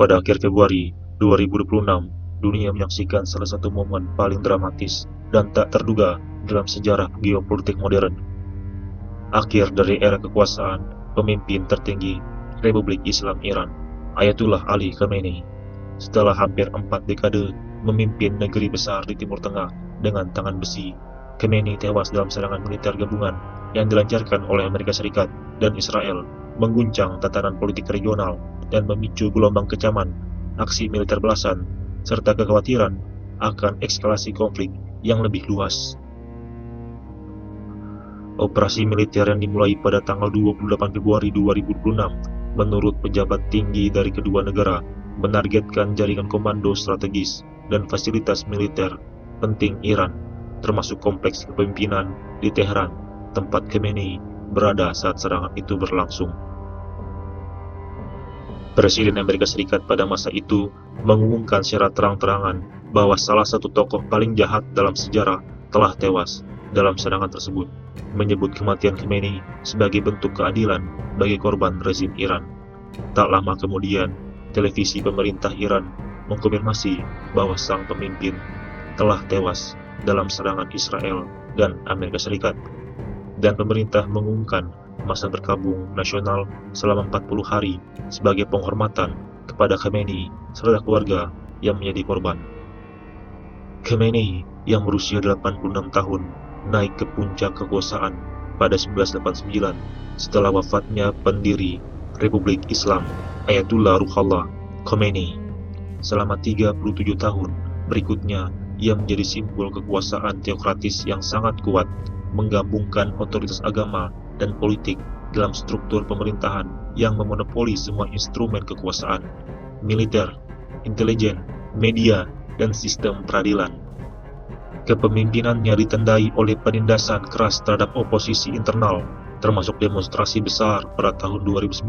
Pada akhir Februari 2026, dunia menyaksikan salah satu momen paling dramatis dan tak terduga dalam sejarah geopolitik modern. Akhir dari era kekuasaan pemimpin tertinggi Republik Islam Iran, Ayatullah Ali Khamenei. Setelah hampir 4 dekade memimpin negeri besar di Timur Tengah dengan tangan besi, Khamenei tewas dalam serangan militer gabungan yang dilancarkan oleh Amerika Serikat dan Israel, mengguncang tatanan politik regional dan memicu gelombang kecaman, aksi militer belasan, serta kekhawatiran akan eskalasi konflik yang lebih luas. Operasi militer yang dimulai pada tanggal 28 Februari 2026 menurut pejabat tinggi dari kedua negara menargetkan jaringan komando strategis dan fasilitas militer penting Iran, termasuk kompleks kepemimpinan di Teheran, tempat Khamenei berada saat serangan itu berlangsung. Presiden Amerika Serikat pada masa itu mengumumkan secara terang-terangan bahwa salah satu tokoh paling jahat dalam sejarah telah tewas dalam serangan tersebut, menyebut kematian Khamenei sebagai bentuk keadilan bagi korban rezim Iran. Tak lama kemudian, televisi pemerintah Iran mengkonfirmasi bahwa sang pemimpin telah tewas dalam serangan Israel dan Amerika Serikat, dan pemerintah mengumumkan masa berkabung nasional selama 40 hari sebagai penghormatan kepada Khamenei serta keluarga yang menjadi korban. Khamenei yang berusia 86 tahun naik ke puncak kekuasaan pada 1989 setelah wafatnya pendiri Republik Islam Ayatullah Ruhollah Khomeini. Selama 37 tahun berikutnya, ia menjadi simbol kekuasaan teokratis yang sangat kuat, menggabungkan otoritas agama dan politik dalam struktur pemerintahan yang memonopoli semua instrumen kekuasaan, militer, intelijen, media, dan sistem peradilan. Kepemimpinannya ditandai oleh penindasan keras terhadap oposisi internal, termasuk demonstrasi besar pada tahun 2009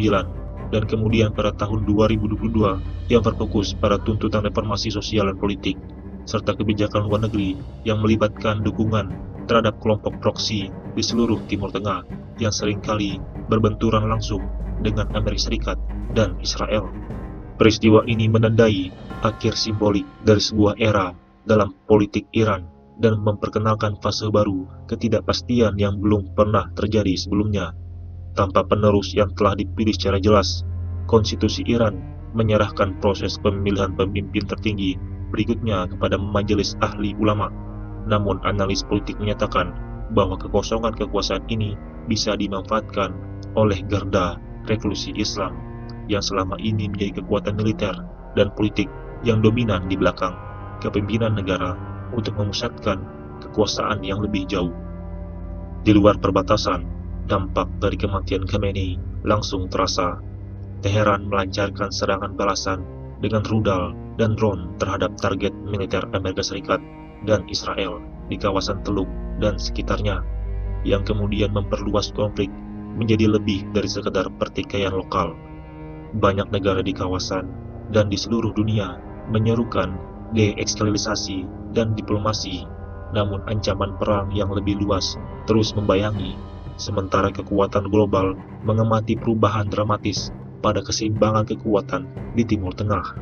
dan kemudian pada tahun 2022 yang berfokus pada tuntutan reformasi sosial dan politik, serta kebijakan luar negeri yang melibatkan dukungan terhadap kelompok proksi di seluruh Timur Tengah yang seringkali berbenturan langsung dengan Amerika Serikat dan Israel. Peristiwa ini menandai akhir simbolik dari sebuah era dalam politik Iran dan memperkenalkan fase baru ketidakpastian yang belum pernah terjadi sebelumnya. Tanpa penerus yang telah dipilih secara jelas, konstitusi Iran menyerahkan proses pemilihan pemimpin tertinggi berikutnya kepada majelis ahli ulama. Namun analis politik menyatakan bahwa kekosongan kekuasaan ini bisa dimanfaatkan oleh garda revolusi Islam yang selama ini menjadi kekuatan militer dan politik yang dominan di belakang kepemimpinan negara untuk memusatkan kekuasaan yang lebih jauh. Di luar perbatasan, dampak dari kematian Khamenei langsung terasa. Teheran melancarkan serangan balasan dengan rudal dan drone terhadap target militer Amerika Serikat dan Israel di kawasan Teluk dan sekitarnya, yang kemudian memperluas konflik menjadi lebih dari sekedar pertikaian lokal. Banyak negara di kawasan dan di seluruh dunia menyerukan deeskalisasi dan diplomasi, namun ancaman perang yang lebih luas terus membayangi, sementara kekuatan global mengamati perubahan dramatis pada keseimbangan kekuatan di Timur Tengah.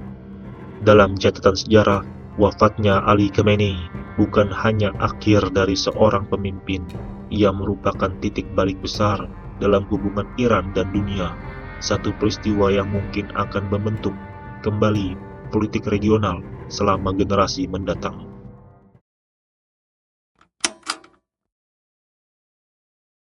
Dalam catatan sejarah, wafatnya Ali Khamenei bukan hanya akhir dari seorang pemimpin, ia merupakan titik balik besar dalam hubungan Iran dan dunia, satu peristiwa yang mungkin akan membentuk kembali politik regional selama generasi mendatang.